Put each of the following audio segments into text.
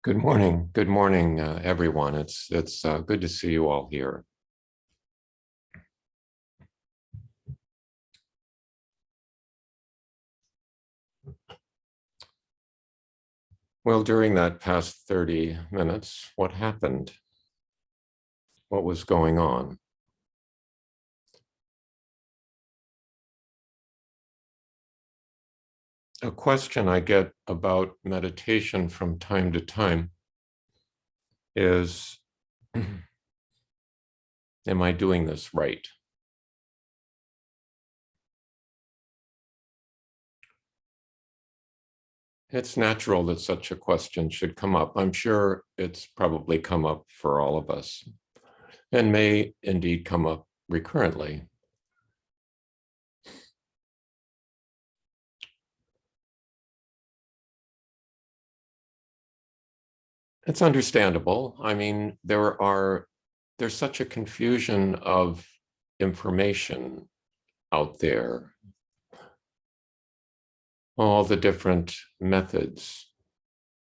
Good morning, everyone. It's good to see you all here. Well, during that past 30 minutes, what happened? What was going on? A question I get about meditation from time to time is, am I doing this right? It's natural that such a question should come up. I'm sure it's probably come up for all of us and may indeed come up recurrently. It's understandable. I mean, there's such a confusion of information out there, all the different methods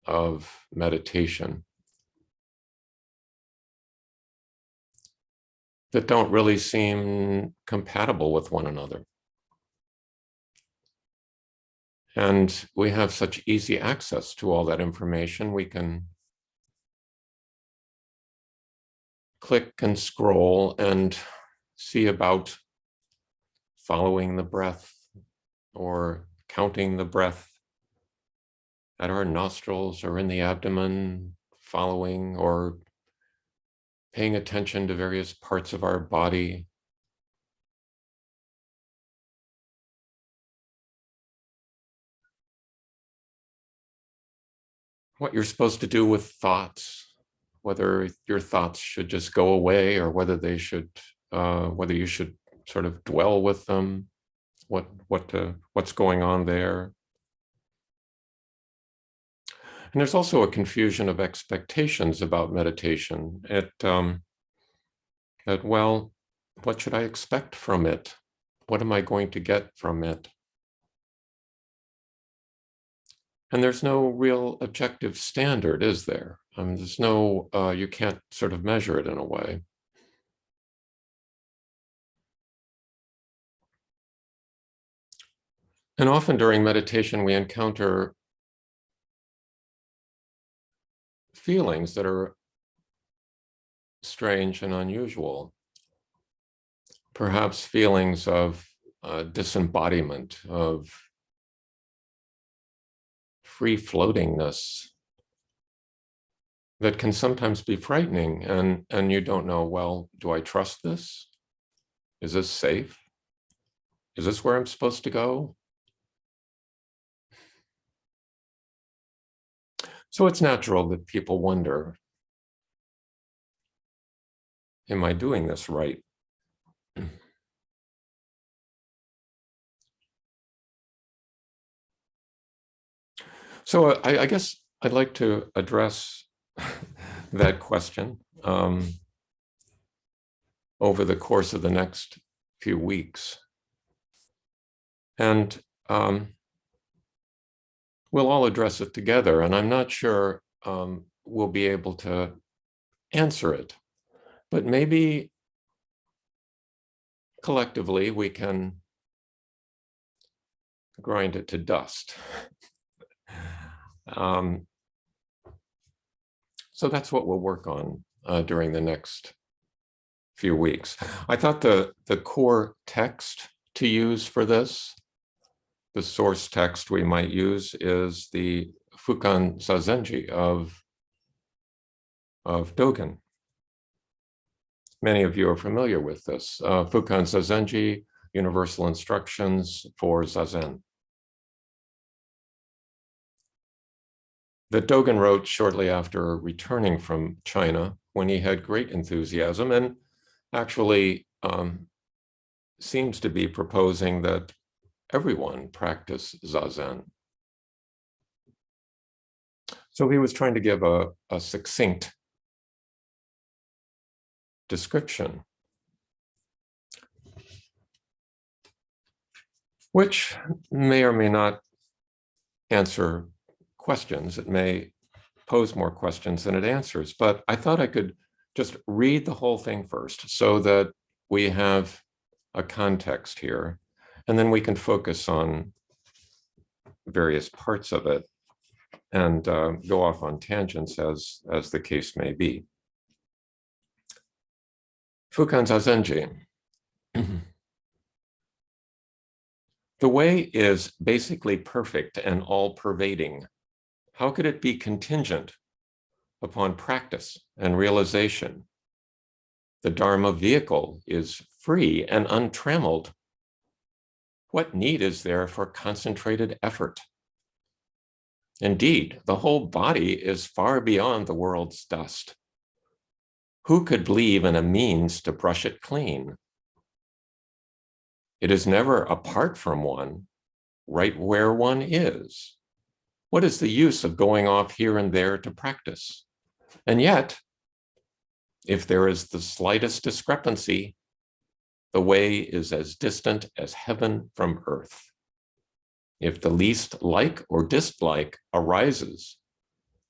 of meditation that don't really seem compatible with one another. And we have such easy access to all that information. We can click and scroll and see about following the breath or counting the breath at our nostrils or in the abdomen, following or paying attention to various parts of our body. What you're supposed to do with thoughts, whether your thoughts should just go away or whether they should, whether you should sort of dwell with them, what's going on there. And there's also a confusion of expectations about meditation. Well, what should I expect from it? What am I going to get from it? And there's no real objective standard, is there? I mean, there's no, you can't sort of measure it in a way. And often during meditation, we encounter feelings that are strange and unusual. Perhaps feelings of disembodiment, of free floatingness that can sometimes be frightening. And you don't know, well, do I trust this? Is this safe? Is this where I'm supposed to go? So it's natural that people wonder, am I doing this right? So I guess I'd like to address that question over the course of the next few weeks. And we'll all address it together. And I'm not sure we'll be able to answer it, but maybe collectively we can grind it to dust. So that's what we'll work on during the next few weeks. I thought the core text to use for this, the source text we might use, is the Fukan-Zazengi of Dogen. Many of you are familiar with this. Fukan-Zazengi, Universal Instructions for Zazen. That Dogen wrote shortly after returning from China, when he had great enthusiasm and actually seems to be proposing that everyone practice Zazen. So he was trying to give a succinct description, which may or may not answer questions. It may pose more questions than it answers, but I thought I could just read the whole thing first so that we have a context here, and then we can focus on various parts of it and go off on tangents as the case may be. Fukan-Zazengi. The way is basically perfect and all-pervading. How could it be contingent upon practice and realization? The Dharma vehicle is free and untrammeled. What need is there for concentrated effort? Indeed, the whole body is far beyond the world's dust. Who could believe in a means to brush it clean? It is never apart from one, right where one is. What is the use of going off here and there to practice? And yet, if there is the slightest discrepancy, the way is as distant as heaven from earth. If the least like or dislike arises,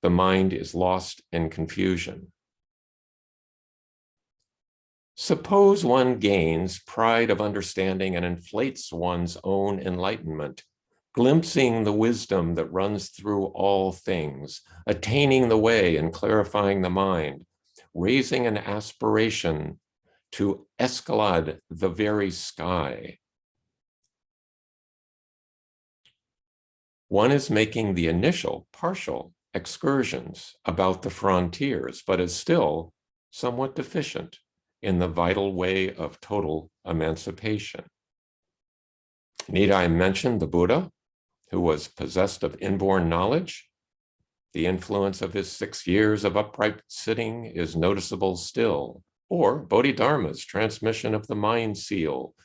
the mind is lost in confusion. Suppose one gains pride of understanding and inflates one's own enlightenment, glimpsing the wisdom that runs through all things, attaining the way and clarifying the mind, raising an aspiration to escalade the very sky. One is making the initial partial excursions about the frontiers, but is still somewhat deficient in the vital way of total emancipation. Need I mention the Buddha, who was possessed of inborn knowledge? The influence of his 6 years of upright sitting is noticeable still. Or Bodhidharma's transmission of the mind seal.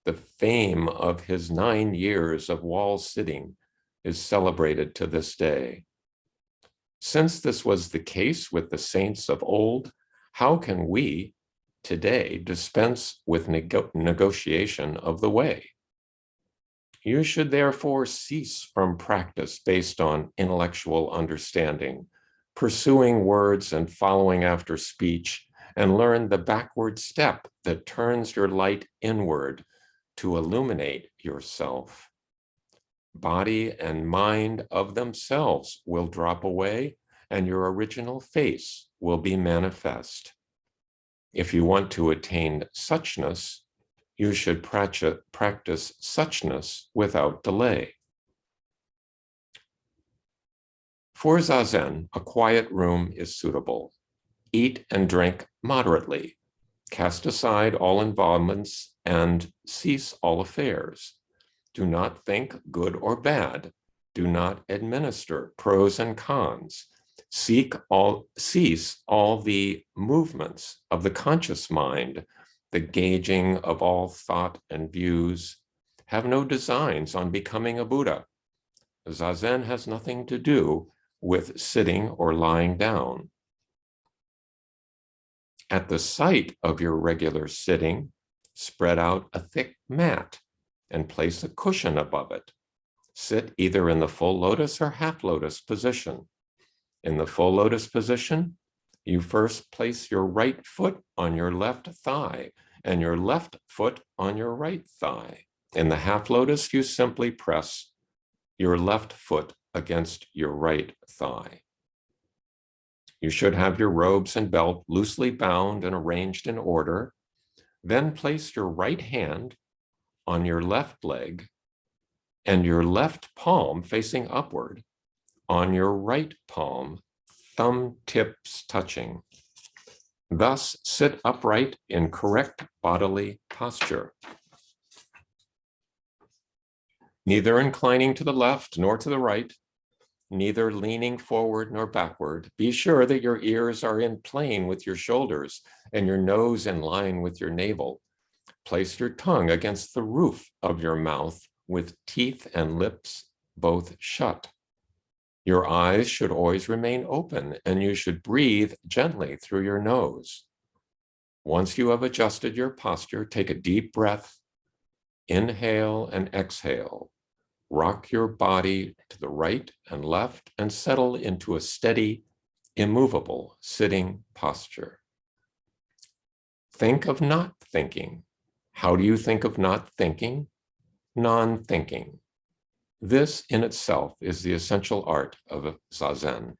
The fame of his 9 years of wall sitting is celebrated to this day. Since this was the case with the saints of old, how can we today dispense with negotiation of the way? You should therefore cease from practice based on intellectual understanding, pursuing words and following after speech, and learn the backward step that turns your light inward to illuminate yourself. Body and mind of themselves will drop away, and your original face will be manifest. If you want to attain suchness, you should practice suchness without delay. For Zazen, a quiet room is suitable. Eat and drink moderately. Cast aside all involvements and cease all affairs. Do not think good or bad. Do not administer pros and cons. Cease all the movements of the conscious mind, the gauging of all thought and views. Have no designs on becoming a Buddha. Zazen has nothing to do with sitting or lying down. At the site of your regular sitting, spread out a thick mat and place a cushion above it. Sit either in the full lotus or half lotus position. In the full lotus position, you first place your right foot on your left thigh and your left foot on your right thigh. In the half lotus, you simply press your left foot against your right thigh. You should have your robes and belt loosely bound and arranged in order. Then place your right hand on your left leg and your left palm facing upward on your right palm, thumb tips touching. Thus, sit upright in correct bodily posture. Neither inclining to the left nor to the right, neither leaning forward nor backward. Be sure that your ears are in plane with your shoulders and your nose in line with your navel. Place your tongue against the roof of your mouth with teeth and lips both shut. Your eyes should always remain open, and you should breathe gently through your nose. Once you have adjusted your posture, take a deep breath, inhale and exhale. Rock your body to the right and left and settle into a steady, immovable sitting posture. Think of not thinking. How do you think of not thinking? Non-thinking. This in itself is the essential art of Zazen.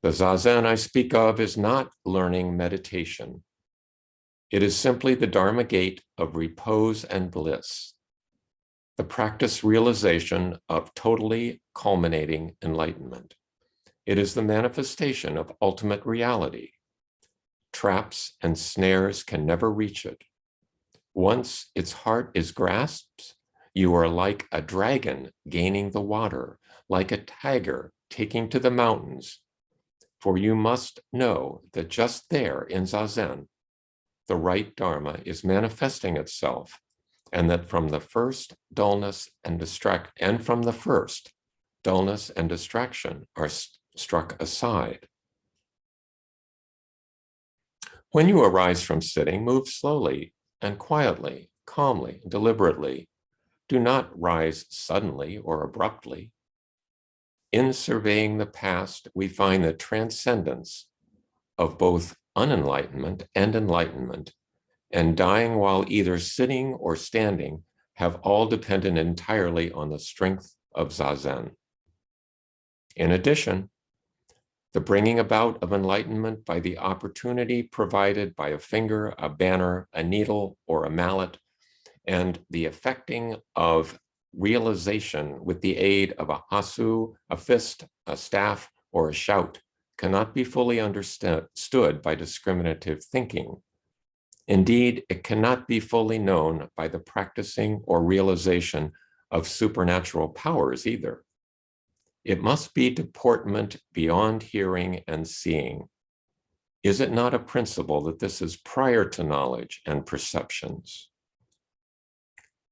The Zazen I speak of is not learning meditation. It is simply the Dharma gate of repose and bliss, the practice realization of totally culminating enlightenment. It is the manifestation of ultimate reality. Traps and snares can never reach it. Once its heart is grasped, you are like a dragon gaining the water, like a tiger taking to the mountains. For you must know that just there in Zazen, the right Dharma is manifesting itself, and that from the first dullness and distraction are struck aside. When you arise from sitting, move slowly and quietly, calmly, deliberately. Do not rise suddenly or abruptly. In surveying the past, we find the transcendence of both unenlightenment and enlightenment, and dying while either sitting or standing have all depended entirely on the strength of Zazen. In addition, the bringing about of enlightenment by the opportunity provided by a finger, a banner, a needle, or a mallet, and the effecting of realization with the aid of a hasu, a fist, a staff, or a shout cannot be fully understood by discriminative thinking. Indeed, it cannot be fully known by the practicing or realization of supernatural powers either. It must be deportment beyond hearing and seeing. Is it not a principle that this is prior to knowledge and perceptions?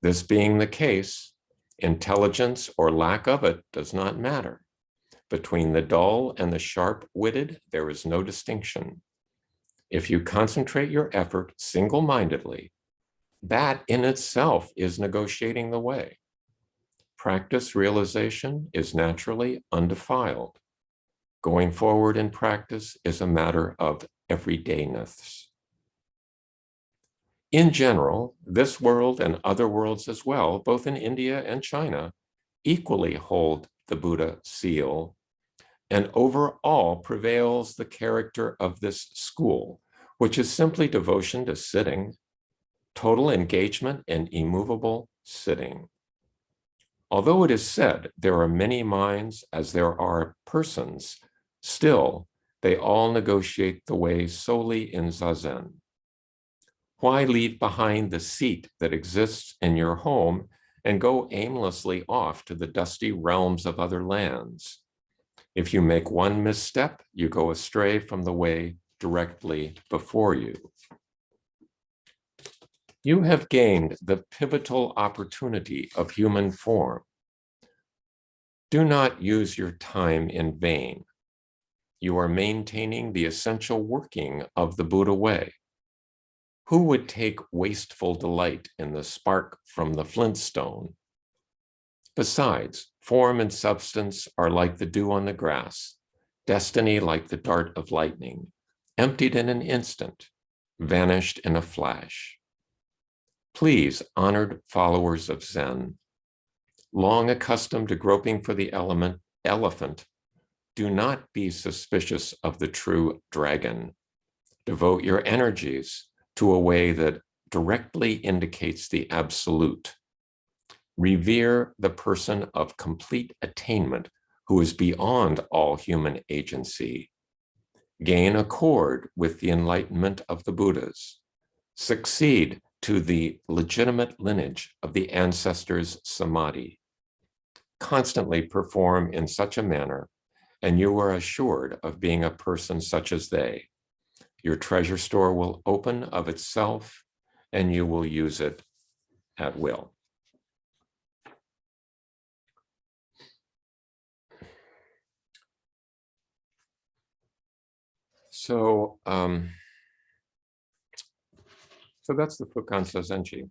This being the case, intelligence or lack of it does not matter. Between the dull and the sharp-witted, there is no distinction. If you concentrate your effort single-mindedly, that in itself is negotiating the way. Practice realization is naturally undefiled. Going forward in practice is a matter of everydayness. In general, this world and other worlds as well, both in India and China, equally hold the Buddha seal, and over all prevails the character of this school, which is simply devotion to sitting, total engagement in immovable sitting. Although it is said there are many minds as there are persons, still they all negotiate the way solely in Zazen. Why leave behind the seat that exists in your home and go aimlessly off to the dusty realms of other lands? If you make one misstep, you go astray from the way directly before you. You have gained the pivotal opportunity of human form. Do not use your time in vain. You are maintaining the essential working of the Buddha way. Who would take wasteful delight in the spark from the flintstone? Besides, form and substance are like the dew on the grass, destiny like the dart of lightning, emptied in an instant, vanished in a flash. Please, honored followers of Zen, long accustomed to groping for the elephant, do not be suspicious of the true dragon. Devote your energies to a way that directly indicates the absolute. Revere the person of complete attainment who is beyond all human agency. Gain accord with the enlightenment of the Buddhas. Succeed to the legitimate lineage of the ancestors' samadhi. Constantly perform in such a manner, and you are assured of being a person such as they. Your treasure store will open of itself, and you will use it at will. So that's the Fukan-Zazengi,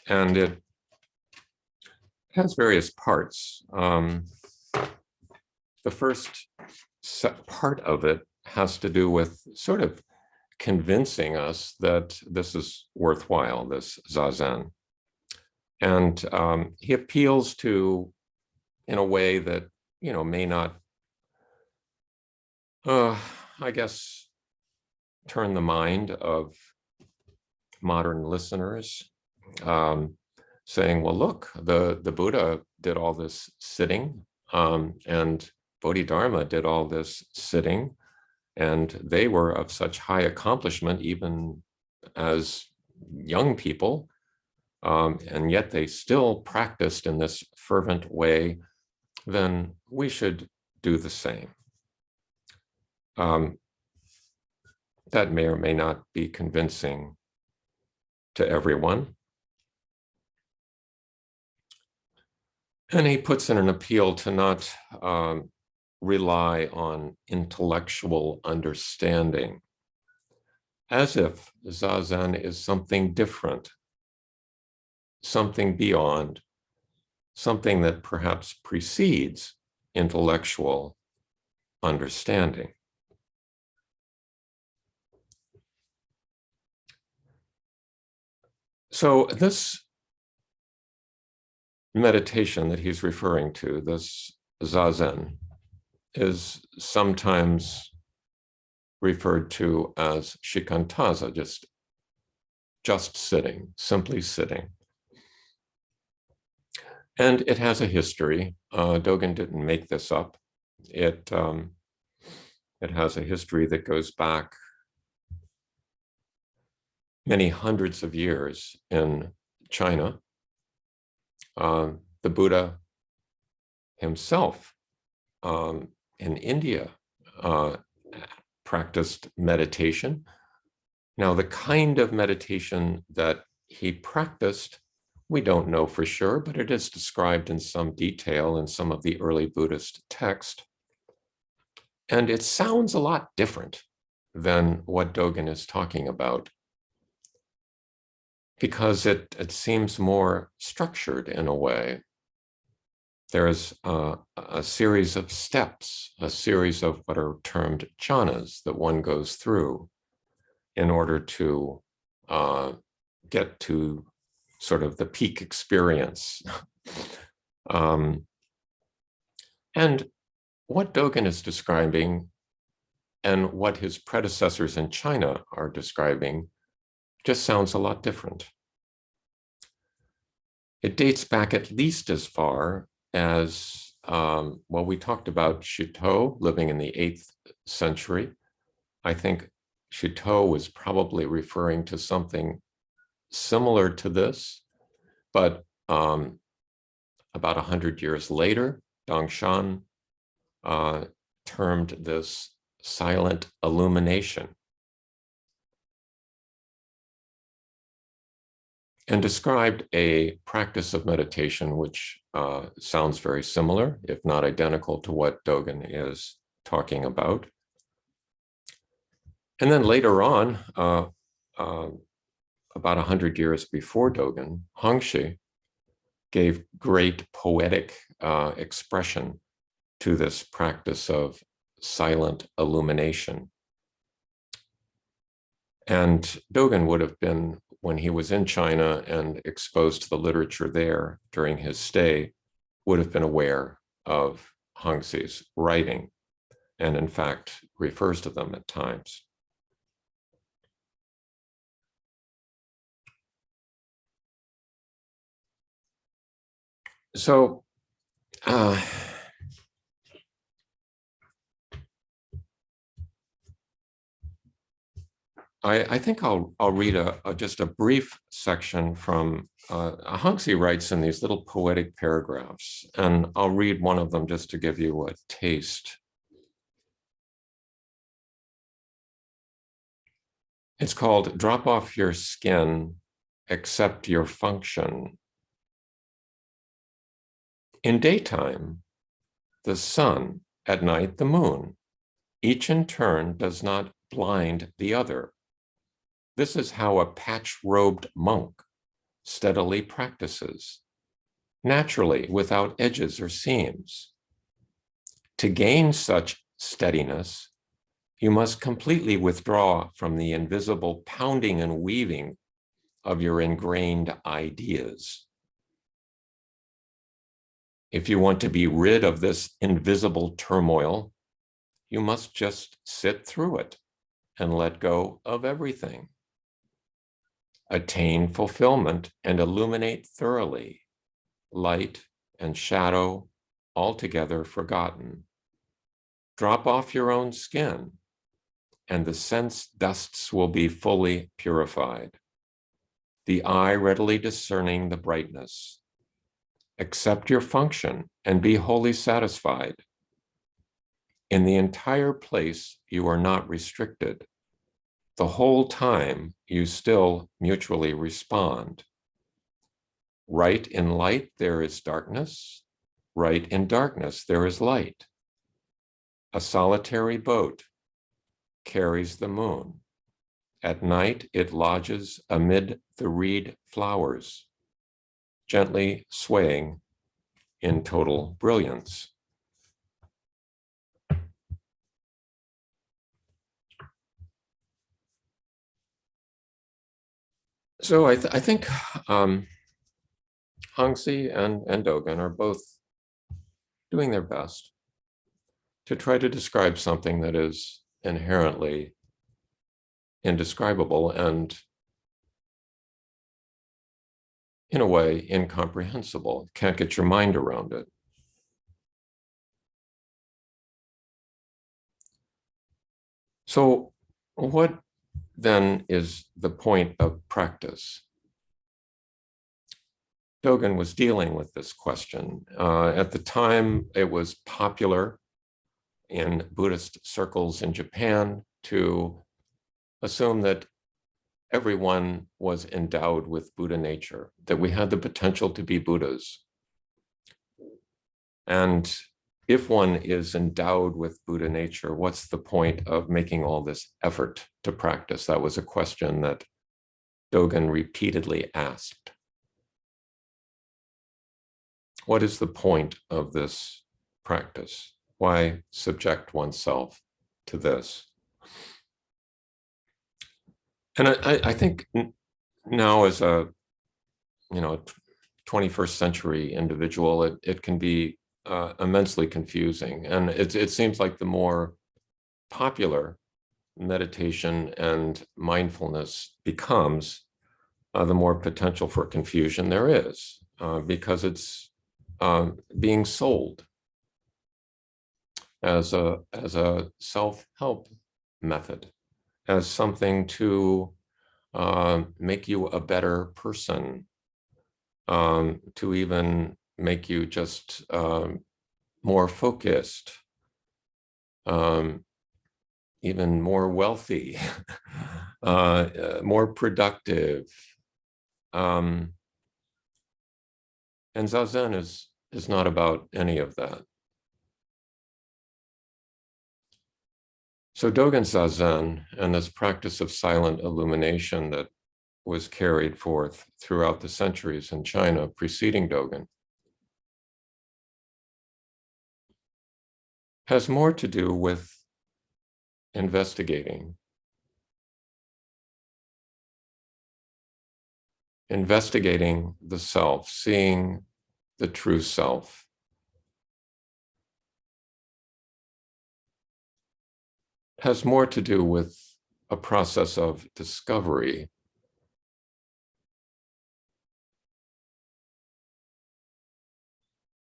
and it has various parts. The the first part of it has to do with sort of convincing us that this is worthwhile, this Zazen. And he appeals to, in a way that, may not, I guess, turn the mind of modern listeners, saying, well, look, the Buddha did all this sitting, and Bodhidharma did all this sitting, and they were of such high accomplishment, even as young people, and yet they still practiced in this fervent way, then we should do the same. That may or may not be convincing to everyone. And he puts in an appeal to not rely on intellectual understanding, as if Zazen is something different, something beyond, something that perhaps precedes intellectual understanding. So this meditation that he's referring to, this Zazen, is sometimes referred to as shikantaza, just sitting, simply sitting. And it has a history. Dogen didn't make this up. It has a history that goes back many hundreds of years in China. The Buddha himself in India practiced meditation. Now, the kind of meditation that he practiced, we don't know for sure, but it is described in some detail in some of the early Buddhist texts. And it sounds a lot different than what Dogen is talking about, because it seems more structured in a way. There's a series of steps, a series of what are termed jhanas that one goes through in order to get to sort of the peak experience. And what Dogen is describing and what his predecessors in China are describing just sounds a lot different. It dates back at least as far as, well, we talked about Shuto living in the 8th century. I think Shuto was probably referring to something similar to this, but about 100 years later, Dongshan termed this silent illumination and described a practice of meditation which sounds very similar, if not identical, to what Dogen is talking about. And then later on, about 100 years before Dogen, Hongxi gave great poetic expression to this practice of silent illumination. And Dogen would have been, when he was in China and exposed to the literature there during his stay, would have been aware of Hongxi's writing, and in fact refers to them at times. So I think I'll read just a brief section from, Hongxi writes in these little poetic paragraphs, and I'll read one of them just to give you a taste. It's called "Drop Off Your Skin, Accept Your Function." In daytime, the sun; at night, the moon. Each in turn does not blind the other. This is how a patch-robed monk steadily practices, naturally, without edges or seams. To gain such steadiness, you must completely withdraw from the invisible pounding and weaving of your ingrained ideas. If you want to be rid of this invisible turmoil, you must just sit through it and let go of everything. Attain fulfillment and illuminate thoroughly, light and shadow altogether forgotten. Drop off your own skin, and the sense dusts will be fully purified. The eye readily discerning the brightness. Accept your function and be wholly satisfied. In the entire place, you are not restricted. The whole time, you still mutually respond. Right in light, there is darkness. Right in darkness, there is light. A solitary boat carries the moon. At night, it lodges amid the reed flowers, gently swaying in total brilliance. So I think Hangzi and Dogen are both doing their best to try to describe something that is inherently indescribable and, in a way, incomprehensible. Can't get your mind around it. So what then is the point of practice? Dogen was dealing with this question. At the time, it was popular in Buddhist circles in Japan to assume that everyone was endowed with Buddha nature, that we had the potential to be Buddhas. And if one is endowed with Buddha nature, what's the point of making all this effort to practice? That was a question that Dogen repeatedly asked. What is the point of this practice? Why subject oneself to this? And I think now, as a 21st century individual, it can be immensely confusing. And it seems like the more popular meditation and mindfulness becomes, the more potential for confusion there is, because it's being sold as a self-help method, as something to make you a better person, to even make you just more focused, even more wealthy, more productive. And Zazen is not about any of that. So Dogen Zazen and this practice of silent illumination that was carried forth throughout the centuries in China preceding Dogen has more to do with investigating the self, seeing the true self. Has more to do with a process of discovery.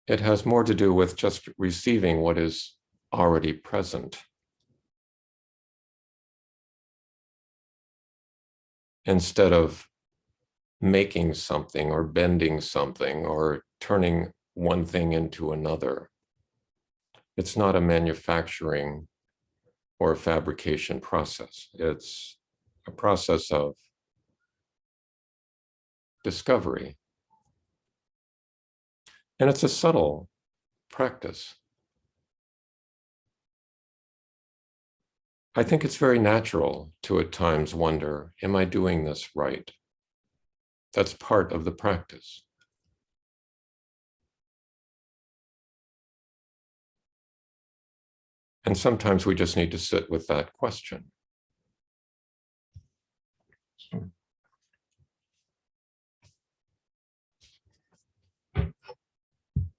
It has more to do with just receiving what is already present, instead of making something or bending something or turning one thing into another. It's not a manufacturing or a fabrication process. It's a process of discovery. And it's a subtle practice. I think it's very natural to at times wonder, am I doing this right? That's part of the practice. And sometimes we just need to sit with that question.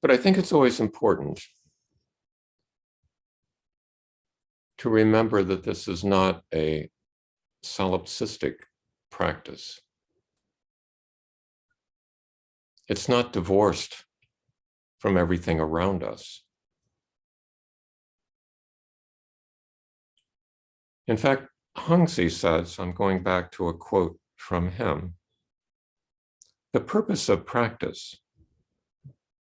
But I think it's always important to remember that this is not a solipsistic practice. It's not divorced from everything around us. In fact, Hongzhi says, I'm going back to a quote from him, the purpose of practice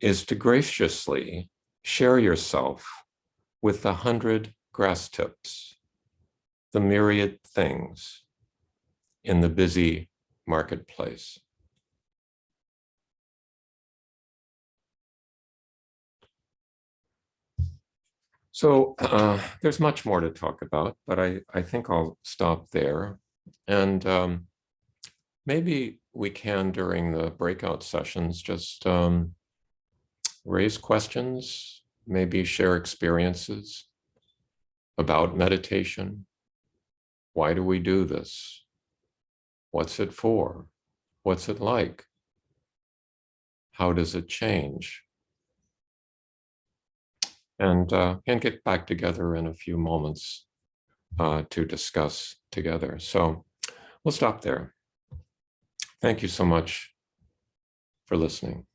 is to graciously share yourself with the 100 grass tips, the myriad things in the busy marketplace. So there's much more to talk about, but I think I'll stop there. And maybe we can, during the breakout sessions, just raise questions, maybe share experiences about meditation. Why do we do this? What's it for? What's it like? How does it change? And get back together in a few moments to discuss together. So we'll stop there. Thank you so much for listening.